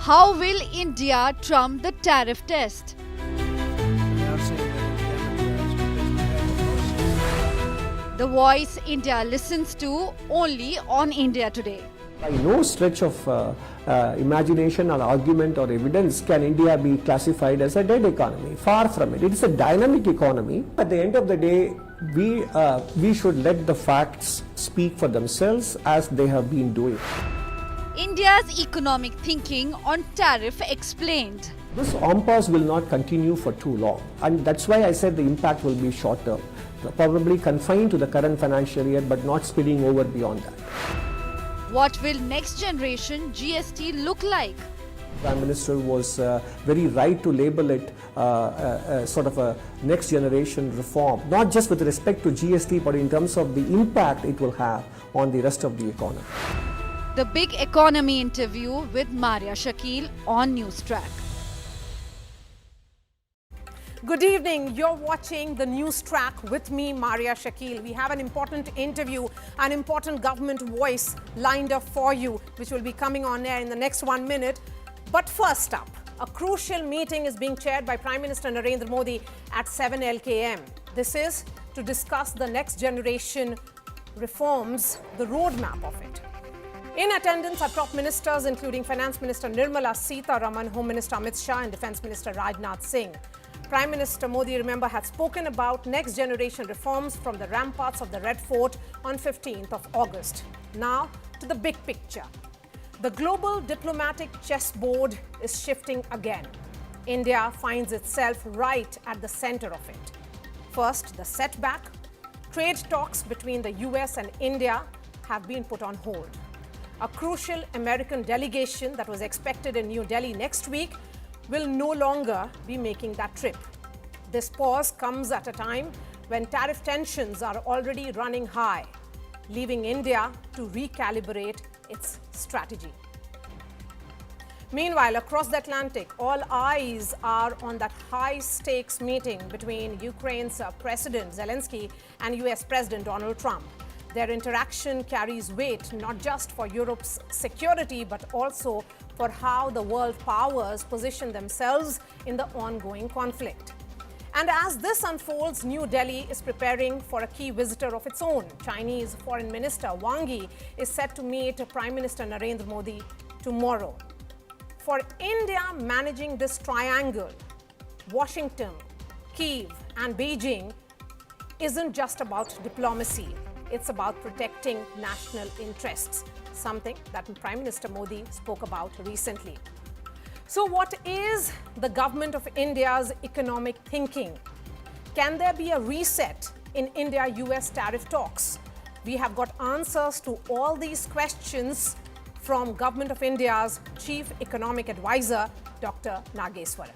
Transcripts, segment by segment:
How will India trump the tariff test? The voice India listens to only on India Today. By no stretch of imagination or argument or evidence can India be classified as a dead economy. Far from it. It is a dynamic economy. At the end of the day, we should let the facts speak for themselves as they have been doing. India's economic thinking on tariff explained. This impasse will not continue for too long, and that's why I said the impact will be short term, probably confined to the current financial year but not spilling over beyond that. What will next generation GST look like? Prime Minister was very right to label it sort of a next generation reform, not just with respect to GST but in terms of the impact it will have on the rest of the economy. The big economy interview with Marya Shakil on NewsTrack. Good evening. You're watching the NewsTrack with me, Marya Shakil. We have an important interview, an important government voice lined up for you, which will be coming on air in the next 1 minute. But first up, a crucial meeting is being chaired by Prime Minister Narendra Modi at 7 LKM. This is to discuss the next generation reforms, the roadmap of it. In attendance are top ministers including Finance Minister Nirmala Sitharaman, Home Minister Amit Shah and Defence Minister Rajnath Singh. Prime Minister Modi, remember, had spoken about next generation reforms from the ramparts of the Red Fort on 15th of August. Now to the big picture. The global diplomatic chessboard is shifting again. India finds itself right at the center of it. First, the setback. Trade talks between the US and India have been put on hold. A crucial American delegation that was expected in New Delhi next week will no longer be making that trip. This pause comes at a time when tariff tensions are already running high, leaving India to recalibrate its strategy. Meanwhile, across the Atlantic, all eyes are on that high-stakes meeting between Ukraine's President Zelensky and US President Donald Trump. Their interaction carries weight not just for Europe's security, but also for how the world powers position themselves in the ongoing conflict. And as this unfolds, New Delhi is preparing for a key visitor of its own. Chinese Foreign Minister Wang Yi is set to meet Prime Minister Narendra Modi tomorrow. For India, managing this triangle, Washington, Kyiv and Beijing, isn't just about diplomacy. It's about protecting national interests, something that Prime Minister Modi spoke about recently. So what is the government of India's economic thinking? Can there be a reset in India-US tariff talks? We have got answers to all these questions from Government of India's Chief Economic Advisor, Dr. Nageswaran.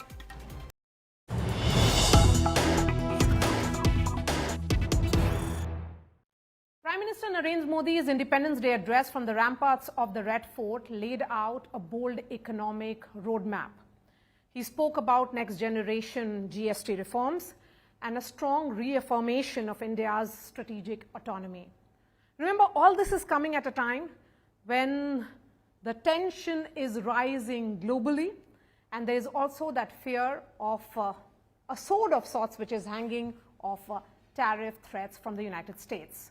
Prime Minister Narendra Modi's Independence Day address from the ramparts of the Red Fort laid out a bold economic roadmap. He spoke about next generation GST reforms and a strong reaffirmation of India's strategic autonomy. Remember, all this is coming at a time when the tension is rising globally, and there is also that fear of a sword of sorts which is hanging of tariff threats from the United States.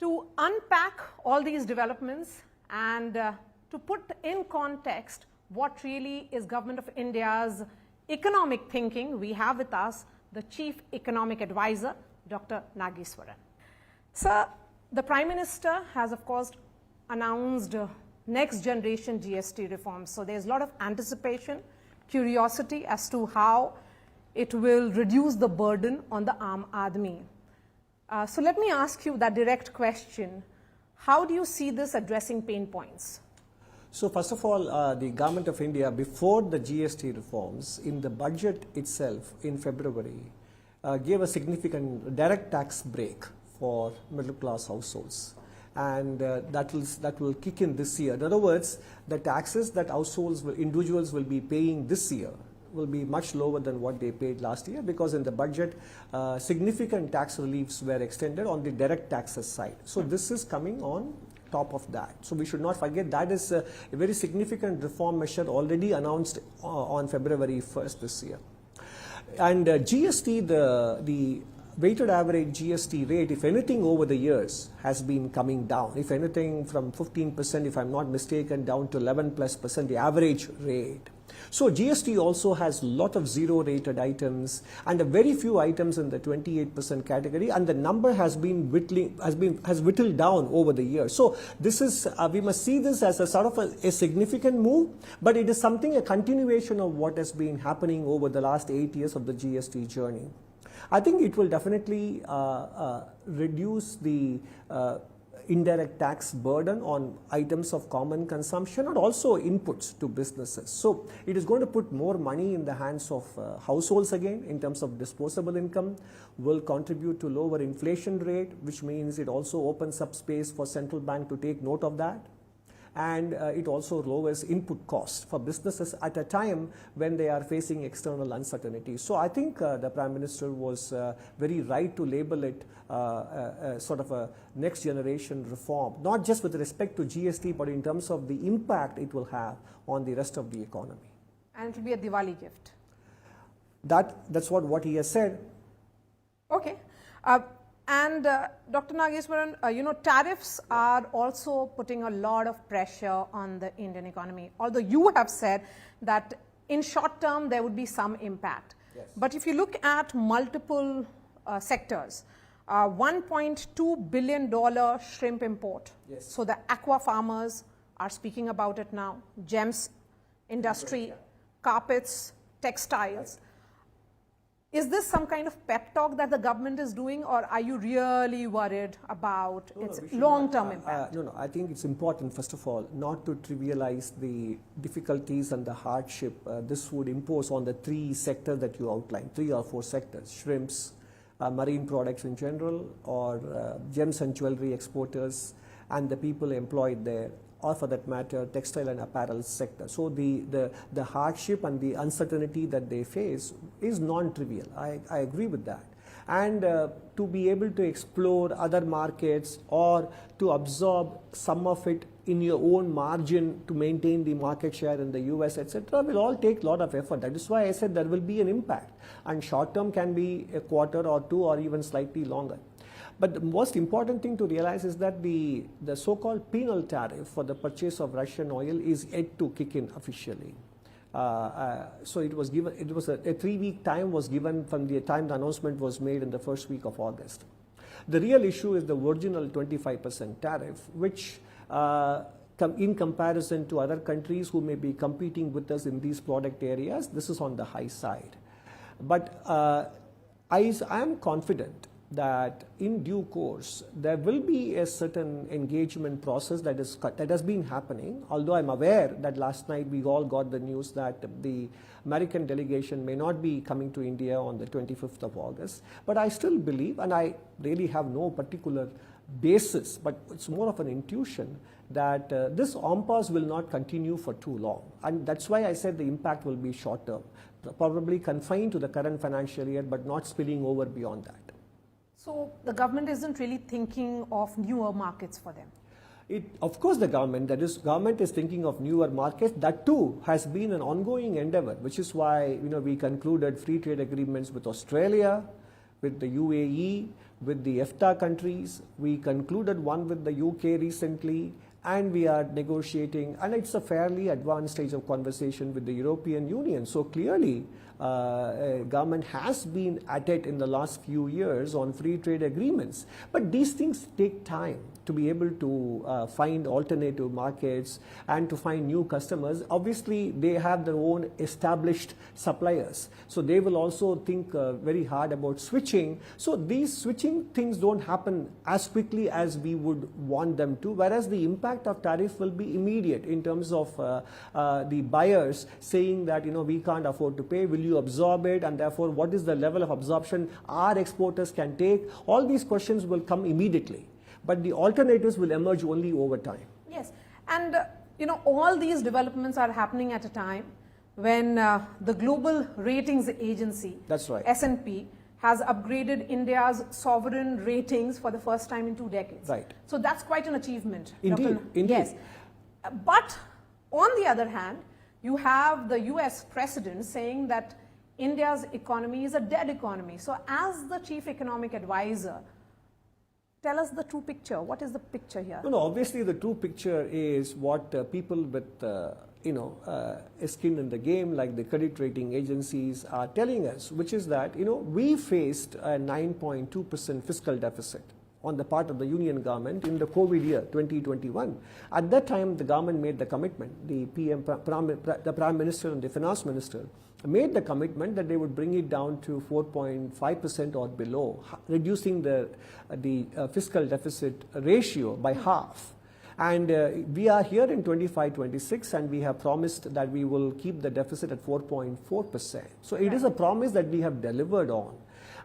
To unpack all these developments and to put in context what really is Government of India's economic thinking, we have with us the Chief Economic Advisor, Dr. Nageswaran. Sir, the Prime Minister has, of course, announced next generation GST reforms. So there's a lot of anticipation, curiosity as to how it will reduce the burden on the Aam Aadmi. So let me ask you that direct question. How do you see this addressing pain points? So first of all, the Government of India, before the GST reforms, in the budget itself in February, gave a significant direct tax break for middle class households. And that will kick in this year. In other words, the taxes that individuals will be paying this year will be much lower than what they paid last year, because in the budget, significant tax reliefs were extended on the direct taxes side. So this is coming on top of that. So we should not forget that is a very significant reform measure already announced on February 1st this year. And GST, the weighted average GST rate, if anything over the years, has been coming down. If anything from 15%, if I'm not mistaken, down to 11+%, the average rate. So GST also has a lot of zero rated items and a very few items in the 28% category, and the number has been whittled down over the years. So this is, we must see this as a sort of a significant move, but it is something, a continuation of what has been happening over the last 8 years of the GST journey. I think it will definitely reduce the indirect tax burden on items of common consumption and also inputs to businesses. So it is going to put more money in the hands of households again in terms of disposable income, will contribute to lower inflation rate, which means it also opens up space for central bank to take note of that. And it also lowers input costs for businesses at a time when they are facing external uncertainty. So I think the Prime Minister was very right to label it sort of a next generation reform, not just with respect to GST, but in terms of the impact it will have on the rest of the economy. And it will be a Diwali gift. That's what he has said. Okay. And Dr. Nageswaran, tariffs are also putting a lot of pressure on the Indian economy. Although you have said that in short term there would be some impact. Yes. But if you look at multiple sectors, $1.2 billion shrimp import. Yes. So the aqua farmers are speaking about it now. Gems industry, carpets, textiles. Right. Is this some kind of pep talk that the government is doing, or are you really worried about its long-term impact? No, I think it's important, first of all, not to trivialize the difficulties and the hardship this would impose on the three sectors that you outlined, 3 or 4 sectors: shrimps, marine products in general, or gems and jewelry exporters, and the people employed there, or for that matter, textile and apparel sector. So the hardship and the uncertainty that they face is non-trivial. I agree with that. And to be able to explore other markets or to absorb some of it in your own margin to maintain the market share in the US, etc., will all take a lot of effort. That is why I said there will be an impact. And short term can be a quarter or 2 or even slightly longer. But the most important thing to realize is that the so-called penal tariff for the purchase of Russian oil is yet to kick in officially. So it was given. It was a 3-week time was given from the time the announcement was made in the first week of August. The real issue is the original 25% tariff, which in comparison to other countries who may be competing with us in these product areas, this is on the high side. But I am confident that in due course there will be a certain engagement process that has been happening, although I'm aware that last night we all got the news that the American delegation may not be coming to India on the 25th of August. But I still believe, and I really have no particular basis, but it's more of an intuition, that this impasse will not continue for too long. And that's why I said the impact will be short term, probably confined to the current financial year, but not spilling over beyond that. So the government isn't really thinking of newer markets for them? Of course the government is thinking of newer markets. That too has been an ongoing endeavor, which is why we concluded free trade agreements with Australia, with the UAE, with the EFTA countries. We concluded one with the UK recently, and we are negotiating, and it's a fairly advanced stage of conversation with the European Union. So clearly, government has been at it in the last few years on free trade agreements. But these things take time to be able to find alternative markets and to find new customers. Obviously, they have their own established suppliers. So they will also think very hard about switching. So these switching things don't happen as quickly as we would want them to, whereas the impact of tariff will be immediate in terms of the buyers saying that, we can't afford to pay, will you absorb it, and therefore what is the level of absorption our exporters can take. All these questions will come immediately, but the alternatives will emerge only over time. Yes, and all these developments are happening at a time when the global ratings agency, that's right, S&P, has upgraded India's sovereign ratings for the first time in 2 decades. Right. So that's quite an achievement. Indeed, indeed. Yes. But on the other hand, you have the US president saying that India's economy is a dead economy. So as the chief economic advisor, tell us the true picture. What is the picture here? No, obviously the true picture is what people with a skin in the game, like the credit rating agencies, are telling us, which is that we faced a 9.2% fiscal deficit on the part of the union government in the COVID year 2021. At that time, the government made the commitment, the Prime Minister and the Finance Minister made the commitment that they would bring it down to 4.5% or below, reducing the fiscal deficit ratio by half. And we are here in 25-26, and we have promised that we will keep the deficit at 4.4%. So it is a promise that we have delivered on.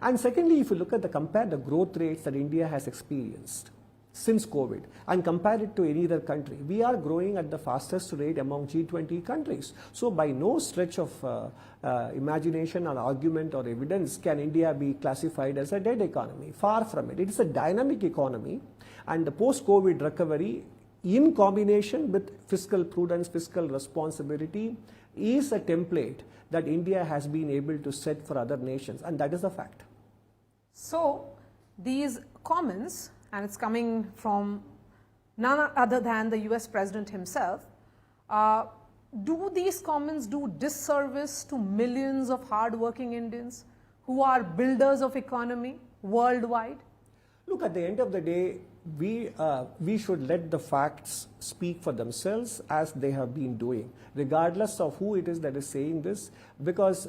And secondly, if you look at compare the growth rates that India has experienced since COVID and compare it to any other country, we are growing at the fastest rate among G20 countries. So by no stretch of imagination or argument or evidence can India be classified as a dead economy. Far from it. It is a dynamic economy, and the post-COVID recovery in combination with fiscal prudence, fiscal responsibility is a template that India has been able to set for other nations, and that is a fact. So these comments, and it's coming from none other than the US president himself, do these comments do disservice to millions of hard-working Indians who are builders of economy worldwide? Look, at the end of the day, we should let the facts speak for themselves, as they have been doing, regardless of who it is that is saying this, because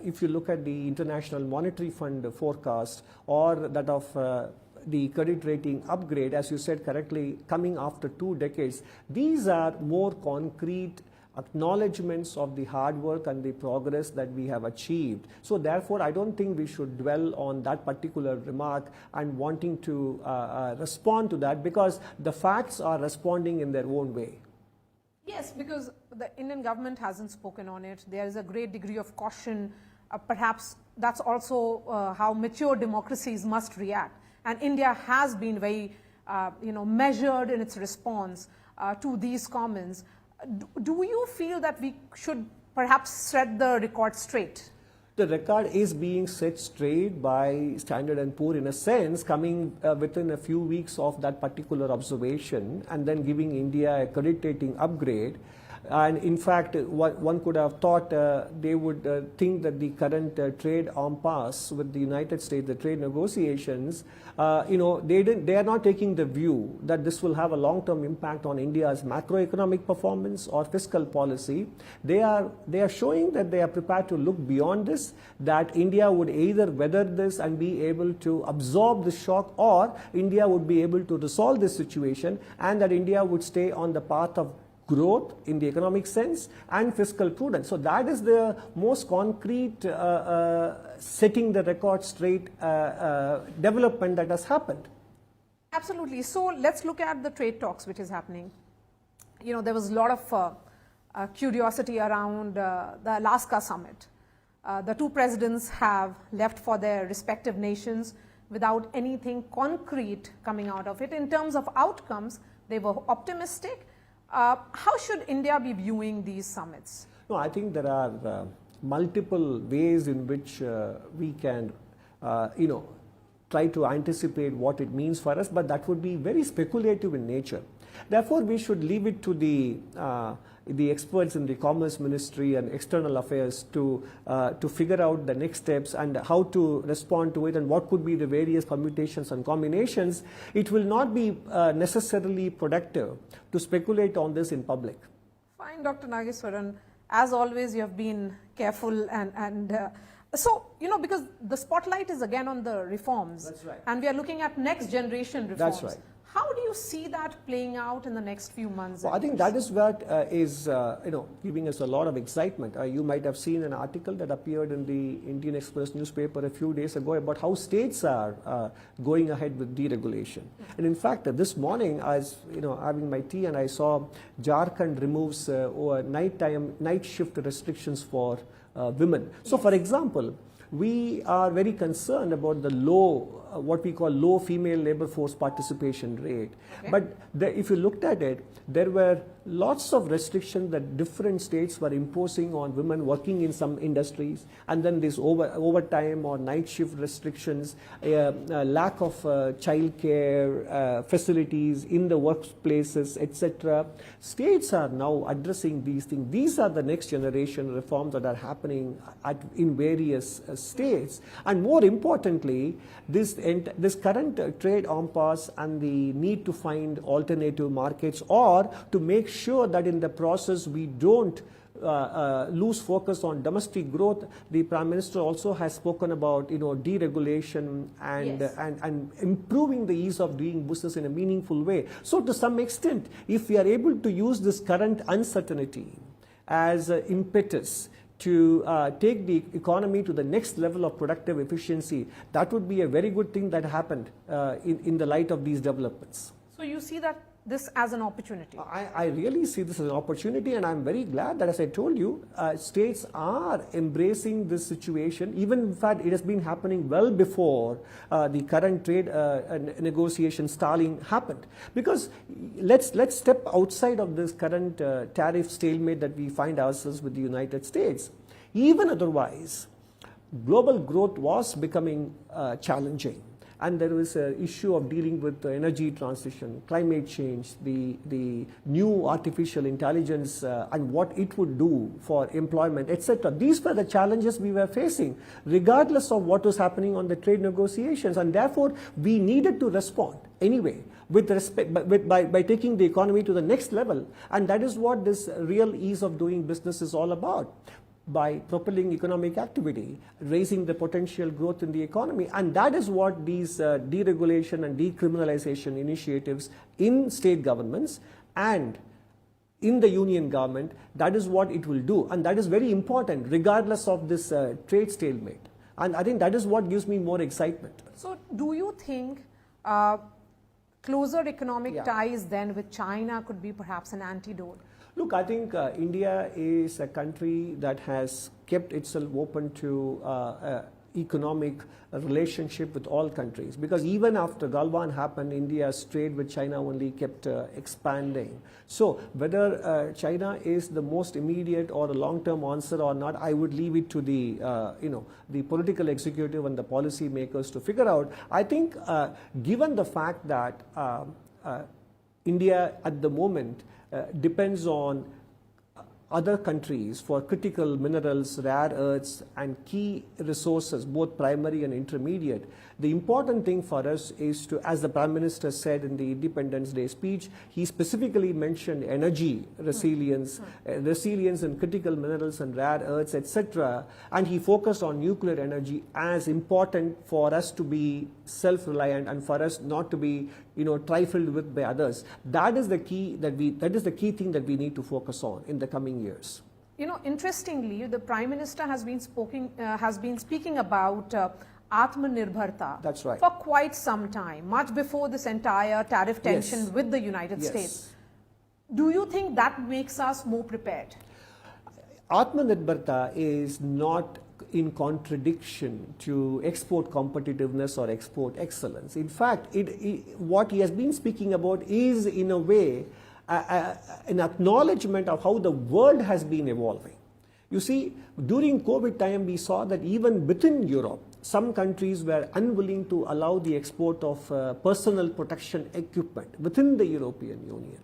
if you look at the International Monetary Fund forecast or that of the credit rating upgrade, as you said correctly, coming after 2 decades, these are more concrete acknowledgements of the hard work and the progress that we have achieved. So therefore, I don't think we should dwell on that particular remark and wanting to respond to that, because the facts are responding in their own way. Yes, because the Indian government hasn't spoken on it. There is a great degree of caution. Perhaps that's also how mature democracies must react. And India has been very measured in its response to these comments. Do you feel that we should perhaps set the record straight? The record is being set straight by Standard & Poor, in a sense, coming within a few weeks of that particular observation and then giving India a credit rating upgrade. And in fact, one could have thought they would think that the current trade impasse with the United States, the trade negotiations, they are not taking the view that this will have a long-term impact on India's macroeconomic performance or fiscal policy. They are showing that they are prepared to look beyond this, that India would either weather this and be able to absorb the shock, or India would be able to resolve this situation, and that India would stay on the path of growth in the economic sense and fiscal prudence. So that is the most concrete setting the record straight development that has happened. Absolutely. So let's look at the trade talks which is happening. There was a lot of curiosity around the Alaska summit. The two presidents have left for their respective nations without anything concrete coming out of it. In terms of outcomes, they were optimistic. How should India be viewing these summits? No, I think there are multiple ways in which we can, try to anticipate what it means for us, but that would be very speculative in nature. Therefore, we should leave it to the experts in the Commerce Ministry and External Affairs to figure out the next steps and how to respond to it and what could be the various permutations and combinations. It will not be necessarily productive to speculate on this in public. Fine, Dr. Nageswaran. As always, you have been careful so, because the spotlight is again on the reforms. That's right. And we are looking at next generation reforms. That's right. How do you see that playing out in the next few months? Well, I think that is what is giving us a lot of excitement. You might have seen an article that appeared in the Indian Express newspaper a few days ago about how states are going ahead with deregulation. And in fact, this morning I was having my tea and I saw Jharkhand removes night shift restrictions for women. So, for example, we are very concerned about the low, what we call low female labor force participation rate. Okay. But if you looked at it, there were lots of restrictions that different states were imposing on women working in some industries, and then this overtime or night shift restrictions, lack of child care facilities in the workplaces, etc. States are now addressing these things. These are the next generation reforms that are happening in various states. And more importantly, this current trade impasse and the need to find alternative markets, or to make sure that in the process we don't lose focus on domestic growth. The Prime Minister also has spoken about deregulation and, Yes. and improving the ease of doing business in a meaningful way. So to some extent, if we are able to use this current uncertainty as impetus to take the economy to the next level of productive efficiency, that would be a very good thing that happened in the light of these developments. So you see that this as an opportunity? I really see this as an opportunity, and I'm very glad that, as I told you, states are embracing this situation. Even, in fact, it has been happening well before the current trade negotiation stalling happened. Because let's step outside of this current tariff stalemate that we find ourselves with the United States. Even otherwise, global growth was becoming challenging. And there was an issue of dealing with the energy transition, climate change, the new artificial intelligence and what it would do for employment, etc. These were the challenges we were facing, regardless of what was happening on the trade negotiations. And therefore, we needed to respond anyway, with respect, by taking the economy to the next level. And that is what this real ease of doing business is all about. By propelling economic activity, raising the potential growth in the economy. And that is what these deregulation and decriminalization initiatives in state governments and in the union government, that is what it will do. And that is very important, regardless of this trade stalemate. And I think that is what gives me more excitement. So do you think closer economic ties then with China could be perhaps an antidote? Look, I think India is a country that has kept itself open to economic relationship with all countries, because even after Galwan happened, India's trade with China only kept expanding. So whether China is the most immediate or a long-term answer or not, I would leave it to the the political executive and the policy makers to figure out. I think given the fact that India at the moment depends on other countries for critical minerals, rare earths, and key resources, both primary and intermediate. The important thing for us is to, as the Prime Minister said in the Independence Day speech, he specifically mentioned energy resilience, resilience in critical minerals and rare earths, etc. And he focused on nuclear energy as important for us to be self-reliant and for us not to be, trifled with by others. That is the key thing that we need to focus on in the coming years. Interestingly, the Prime Minister has been speaking about Atma Nirbharta. That's right. For quite some time, much before this entire tariff tension Yes. with the United Yes. States. Do you think that makes us more prepared? Atma Nirbharta is not in contradiction to export competitiveness or export excellence. In fact, what he has been speaking about is, in a way, an acknowledgement of how the world has been evolving. You see, during COVID time, we saw that even within Europe, some countries were unwilling to allow the export of personal protection equipment within the European Union.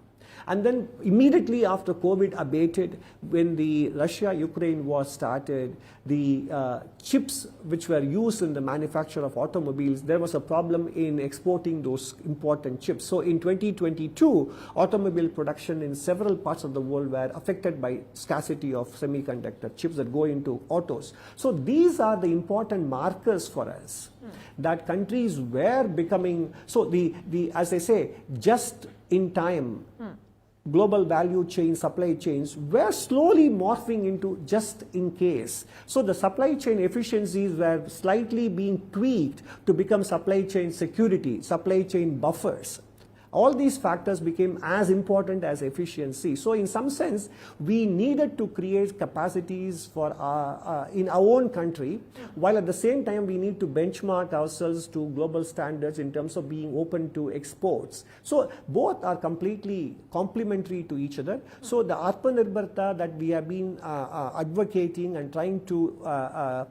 And then immediately after COVID abated, when the Russia-Ukraine war started, the chips which were used in the manufacture of automobiles, there was a problem in exporting those important chips. So in 2022, automobile production in several parts of the world were affected by scarcity of semiconductor chips that go into autos. So these are the important markers for us that countries were becoming, so as I say, just in time, global value chain, supply chains were slowly morphing into just in case. So the supply chain efficiencies were slightly being tweaked to become supply chain security, supply chain buffers. All these factors became as important as efficiency. So in some sense, we needed to create capacities for in our own country, while at the same time we need to benchmark ourselves to global standards in terms of being open to exports. So both are completely complementary to each other. So the Atma Nirbharta that we have been advocating and trying to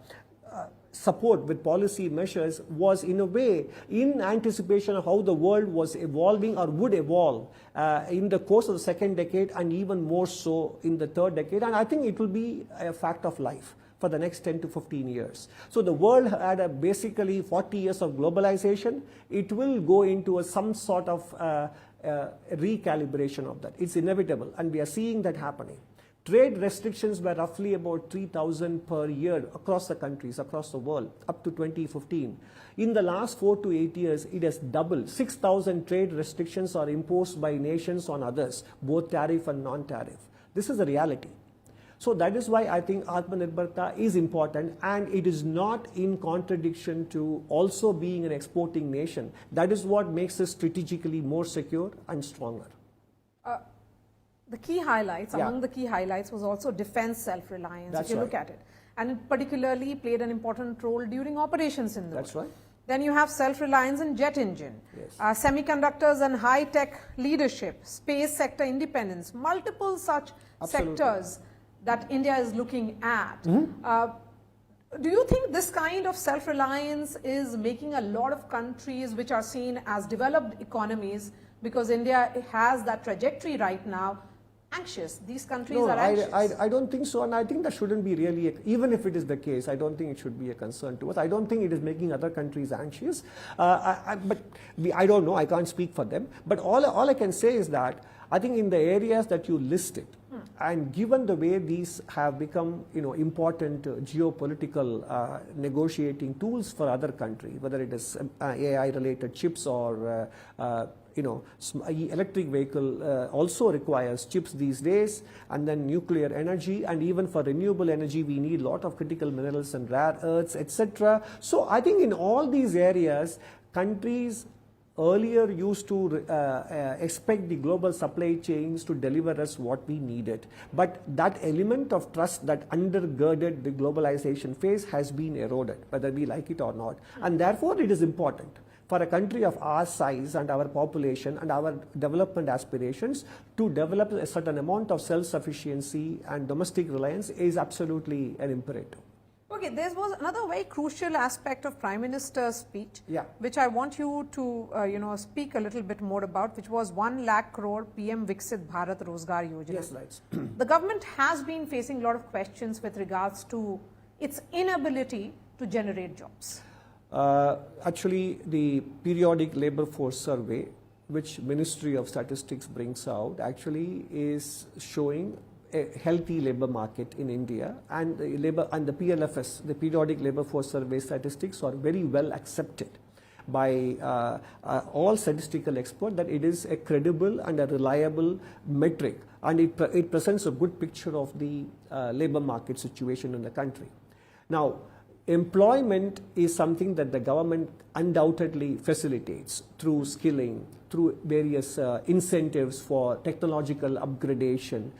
support with policy measures was in a way in anticipation of how the world was evolving or would evolve in the course of the second decade and even more so in the third decade. And I think it will be a fact of life for the next 10 to 15 years. So the world had basically 40 years of globalization. It will go into some sort of recalibration of that. It's inevitable, and we are seeing that happening. Trade restrictions were roughly about 3,000 per year across the countries, across the world, up to 2015. In the last 4 to 8 years, it has doubled. 6,000 trade restrictions are imposed by nations on others, both tariff and non-tariff. This is the reality. So that is why I think Atma Nirbharta is important, and it is not in contradiction to also being an exporting nation. That is what makes us strategically more secure and stronger. The key highlights, among the key highlights was also defense self-reliance, if you look at it. And it particularly played an important role during operations in the world. That's right. Then you have self-reliance in jet engine, semiconductors and high-tech leadership, space sector independence, multiple such sectors that India is looking at. Do you think this kind of self-reliance is making a lot of countries which are seen as developed economies, because India has that trajectory right now, anxious? These countries are anxious. I don't think so, and I think that shouldn't be really, even if it is the case, I don't think it should be a concern to us. I don't think it is making other countries anxious, but I don't know, I can't speak for them. But all I can say is that I think in the areas that you listed, and given the way these have become, important geopolitical negotiating tools for other countries, whether it is AI-related chips or electric vehicle also requires chips these days, and then nuclear energy, and even for renewable energy we need a lot of critical minerals and rare earths, etc. So I think in all these areas, countries earlier used to expect the global supply chains to deliver us what we needed. But that element of trust that undergirded the globalization phase has been eroded, whether we like it or not. And therefore it is important for a country of our size and our population and our development aspirations to develop a certain amount of self-sufficiency and domestic reliance is absolutely an imperative. Okay, there was another very crucial aspect of Prime Minister's speech, which I want you to speak a little bit more about, which was 1 lakh crore PM Viksit Bharat Rozgar Yojana. Yes, right. The government has been facing a lot of questions with regards to its inability to generate jobs. Actually, the periodic labor force survey, which Ministry of Statistics brings out, actually is showing a healthy labor market in India, and the PLFS, the periodic labor force survey statistics, are very well accepted by all statistical experts that it is a credible and a reliable metric, and it presents a good picture of the labor market situation in the country. Now, employment is something that the government undoubtedly facilitates through skilling, through various incentives for technological upgradation,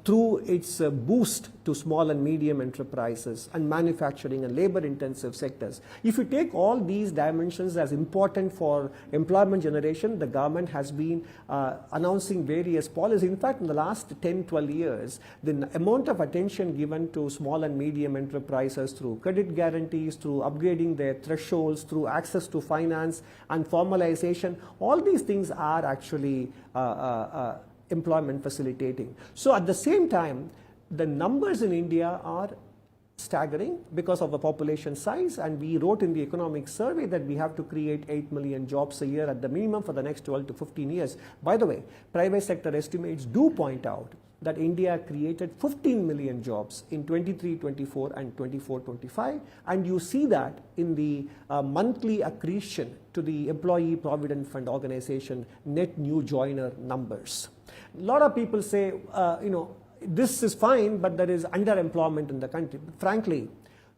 through its boost to small and medium enterprises and manufacturing and labor-intensive sectors. If you take all these dimensions as important for employment generation, the government has been announcing various policies. In fact, in the last 10-12 years, the amount of attention given to small and medium enterprises through credit guarantees, through upgrading their thresholds, through access to finance and formalization, all these things are actually employment facilitating. So at the same time, the numbers in India are staggering because of the population size, and we wrote in the economic survey that we have to create 8 million jobs a year at the minimum for the next 12 to 15 years. By the way, private sector estimates do point out that India created 15 million jobs in 23-24 and 24-25, and you see that in the monthly accretion to the Employee Provident Fund organization net new joiner numbers. A lot of people say, this is fine, but there is underemployment in the country. But frankly,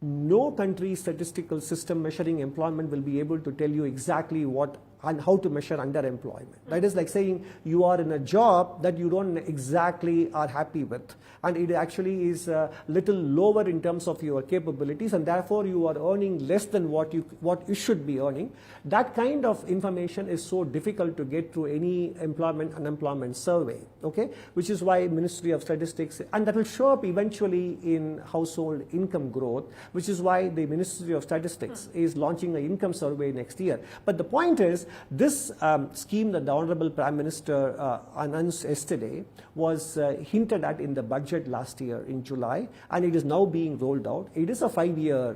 no country's statistical system measuring employment will be able to tell you exactly what and how to measure underemployment. That is like saying you are in a job that you don't exactly are happy with, and it actually is a little lower in terms of your capabilities, and therefore you are earning less than what you should be earning. That kind of information is so difficult to get through any unemployment survey, okay? Which is why Ministry of Statistics, and that will show up eventually in household income growth, which is why the Ministry of Statistics is launching an income survey next year. But the point is, this scheme that the Honorable Prime Minister announced yesterday was hinted at in the budget last year in July, and it is now being rolled out. It is a 5-year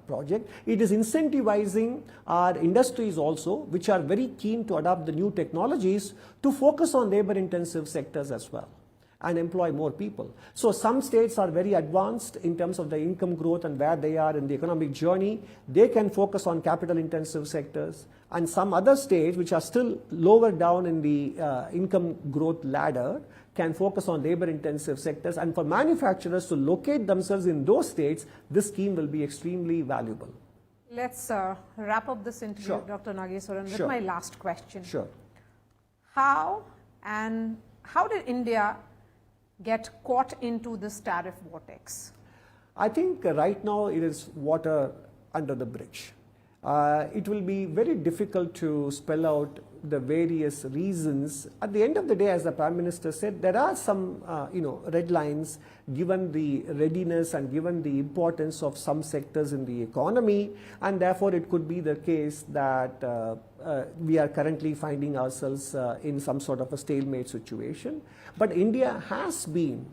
project. It is incentivizing our industries also, which are very keen to adopt the new technologies, to focus on labor-intensive sectors as well and employ more people. So some states are very advanced in terms of the income growth and where they are in the economic journey. They can focus on capital-intensive sectors. And some other states, which are still lower down in the income growth ladder, can focus on labor-intensive sectors. And for manufacturers to locate themselves in those states, this scheme will be extremely valuable. Let's wrap up this interview, Sure. Dr. Nageswaran, with Sure. my last question. Sure. How did India get caught into this tariff vortex? I think right now it is water under the bridge. It will be very difficult to spell out the various reasons. At the end of the day, as the Prime Minister said, there are some red lines given the readiness and given the importance of some sectors in the economy, and therefore it could be the case that we are currently finding ourselves in some sort of a stalemate situation. But India has been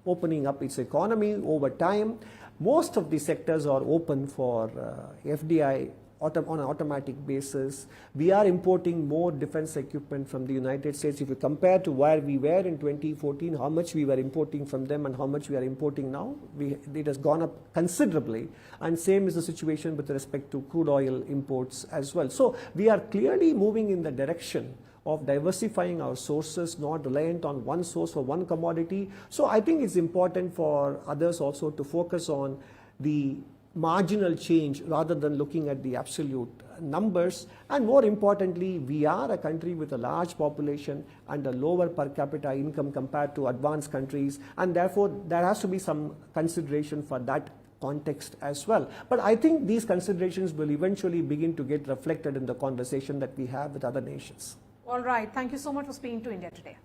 opening up its economy over time. Most of the sectors are open for FDI on an automatic basis. We are importing more defense equipment from the United States. If you compare to where we were in 2014, how much we were importing from them and how much we are importing now, it has gone up considerably. And same is the situation with respect to crude oil imports as well. So we are clearly moving in the direction of diversifying our sources, not reliant on one source for one commodity. So I think it's important for others also to focus on the marginal change rather than looking at the absolute numbers. And more importantly, we are a country with a large population and a lower per capita income compared to advanced countries, and therefore there has to be some consideration for that context as well. But I think these considerations will eventually begin to get reflected in the conversation that we have with other nations. All right. Thank you so much for speaking to India today.